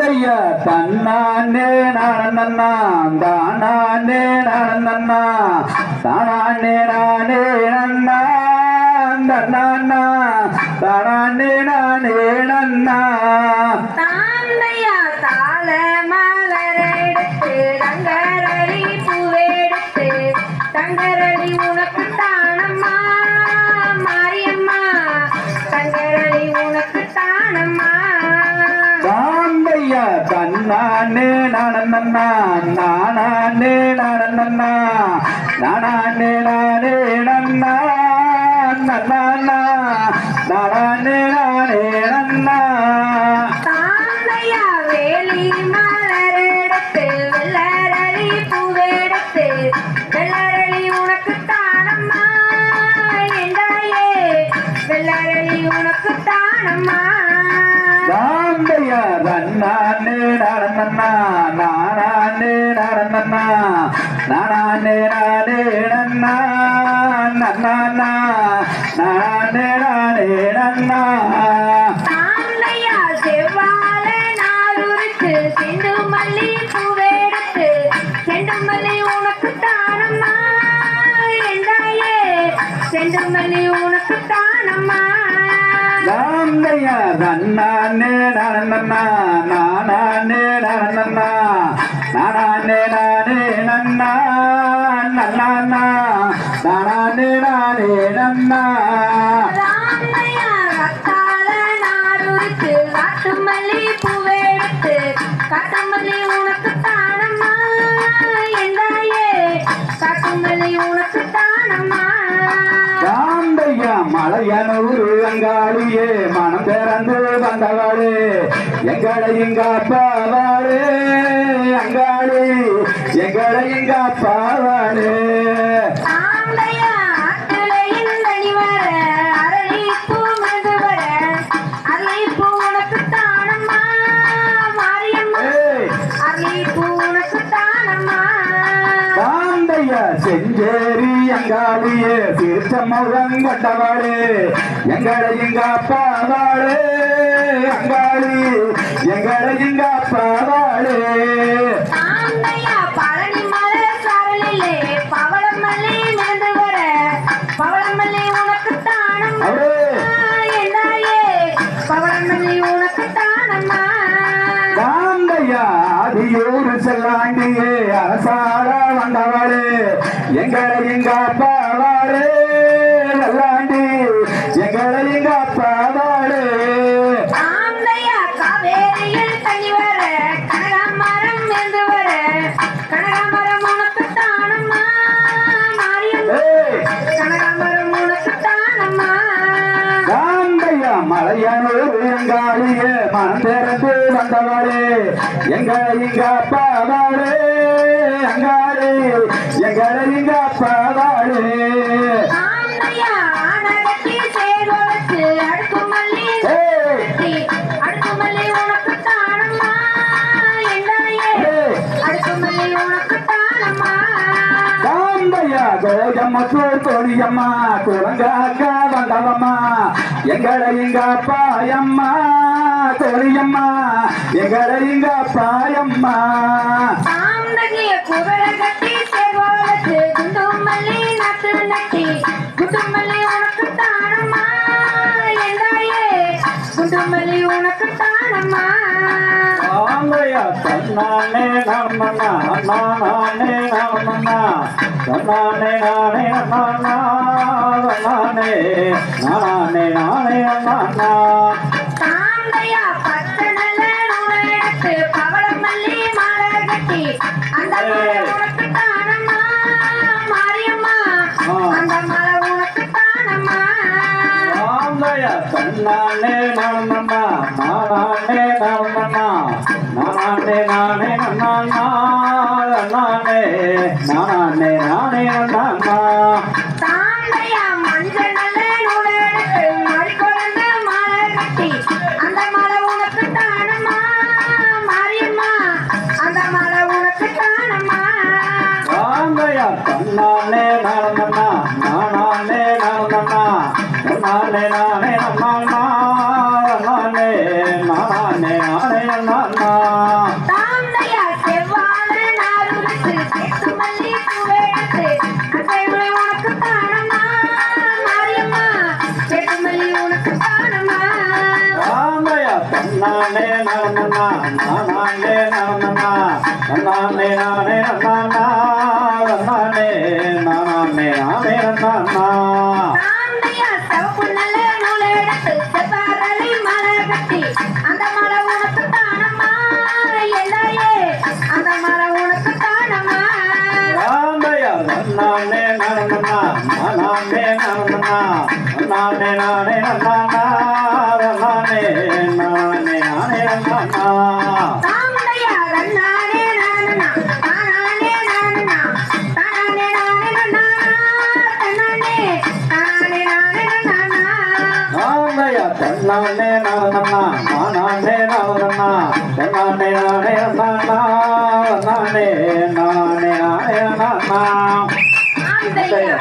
தாந்தையா தன்னானே நானண்ணா தானே நானண்ணா தானே நானே நன்னா நன்னா தானே நானே நன்னா தாந்தையா தாள மலரெடுத்து தங்கரடி பூவெடுத்து தங்கரடி உனக்கு தானம்மா மாரியம்மா தங்கரடி உனக்கு தானம்மா தாந்தையா தன்னானே நானண்ணா நானே நானண்ணா நானே நானே நன்னா நன்னா நானே நானே நன்னா தாந்தையா வேலி மலரெடுத்து வெள்ளரளி பூவெடுத்து வெள்ளரளி உனக்கு தானம்மா என்றாயே வெள்ளரளி உனக்கு தானம்மா தாந்தையா தன்னானே நானண்ணா நானே நானண்ணா நானே நானே நன்னா நன்னா நானே நானே நன்னா தாந்தையா செவ்வாழ நாளுருக்கு செண்டு மல்லி பூவெடுத்து செண்டு மல்லி உனக்கு தானம்மா என்றாயே செண்டு மல்லி உனக்கு தானம்மா தாந்தையா தன்னானே நானண்ணா நானே நானண்ணா நானே நானே நன்னா நன்னா நானே நானே நன்னா தாந்தையா ரத்தாள நாளுருக்கு காட்டு மல்லி பூவெடுத்து காட்டு மல்லி உனக்கு தானம்மா என்றாயே காட்டு மல்லி உனக்கு தானம்மா தாந்தையா மலையனூர் அங்காளியே மனம் பிறந்து வந்தவாளே எங்களை இங்க அப்பாவாளே அங்காளி எங்களை இங்க அப்பாவாளே தாந்தையா ஆத்திரையில் தனி வர அரளிப்பூ மிதந்து வர அரளிப்பூ உனக்கு தானம்மா மாரியம்மா அரளிப்பூ உனக்கு தானம்மா தாந்தையா செஞ்சேரி அங்காளியே தீர்த்தமுகம் கொண்டவாளே எங்களை இங்க அப்பாவாளே அங்காளி எங்களை இங்க அப்பாவாளே தாந்தையா பழனி மலை சாரலிலே பவளமல்லி மிதந்து வர பவளமல்லி உனக்கு தானம்மா என்றாயே பவளமல்லி உனக்கு தானம்மா தாந்தையா ஆதியூர் செல்லாண்டியே அரசாட வந்தவாளே எங்களை இங்க அப்பாவாளே நல்லாண்டி எங்களை இங்க அப்பாவாளே தாந்தையா காவேரியில் தண்ணி வர கனகாமரம் மிதந்து வர கனகாமரம் உனக்கு தானம்மா மாரியம்மா கனகாமரம் உனக்கு தானம்மா தாந்தையா மலையனூர் அங்காளியே மனம் திறந்து வந்தவாளே எங்களை இங்க அப்பாவாளே அங்காளி எங்களை இங்க அப்பாவாளே தாந்தையா ஆனகத்தி சேர்வதற்கு அடுக்கு மல்லி அடுக்கு மல்லி உனக்கு தானம்மா என்றாயே அடுக்கு மல்லி உனக்கு தானம்மா தாந்தையா கோயம்மத்தூர் தோழியம்மா குரங்காக்க வந்தவம்மா எங்களை இங்க அப்பாயம்மா தோழியம்மா எங்களை இங்க அப்பாயம்மா தாந்தகிய குரல கட்டி சேர்வதற்கு குண்டு மல்லி நட்டு நட்டி குண்டு மல்லி உனக்கு தானம்மா என்றாயே குண்டு மல்லி உனக்கு தானம்மா தாந்தையா தன்னானே நானண்ணா நானே நானண்ணா தன்னானே நானே நானா நானே நானே நானே நானா தாந்தையா பச்சை நல்ல நூலை எடுத்து பவளமல்லி மாலை கட்டி அந்த மாலை உனக்கு தானம்மா மாரியம்மா அந்த மாலை உனக்கு தானம்மா தாந்தையா தன்னானே நானண்ணா நானே நானண்ணா நானே நானே நானா நானே நானே நானே நானா தாந்தையா மஞ்சள் நல்ல நூலை எடுத்து மறிக்கொழுந்து மாலை கட்டி அந்த மாலை உனக்கு தானம்மா மாரியம்மா அந்த மாலை உனக்கு தானம்மா தாந்தையா தன்னானே நானண்ணா நானே நானண்ணா நானே நானே நானா நானே நானே நானே நானா தாந்தையா செவ்வாழ நாருடுத்து செத்து மல்லி பூவெடுத்து அசைவுளை உனக்கு தானம்மா மாரியம்மா செத்து மல்லி உனக்கு தானம்மா தாந்தையா தன்னானே நானா நானே நானா நானே நானே நானா நானே நானே நானே நானா தாந்தையா சிவப்பு நல்ல நூலை எடுத்து செவ்வாழை மலை கட்டி அந்த மலை உனக்கு தானம்மா எல்லாயே அந்த மலை உனக்கு தானம்மா தாந்தையா தன்னானே நானா நானே நானா நானே நானே நானா நானே நானே நானே நானா தாந்தையா ரன்னானே நானனா தானானே நானனா தானானே நானே நானா தன்னானே தானானே நானே நானா தாந்தையா தன்னானே நானா நானே நானா தன்னானே நானே நானா நானே நானே நானே நானா தாந்தையா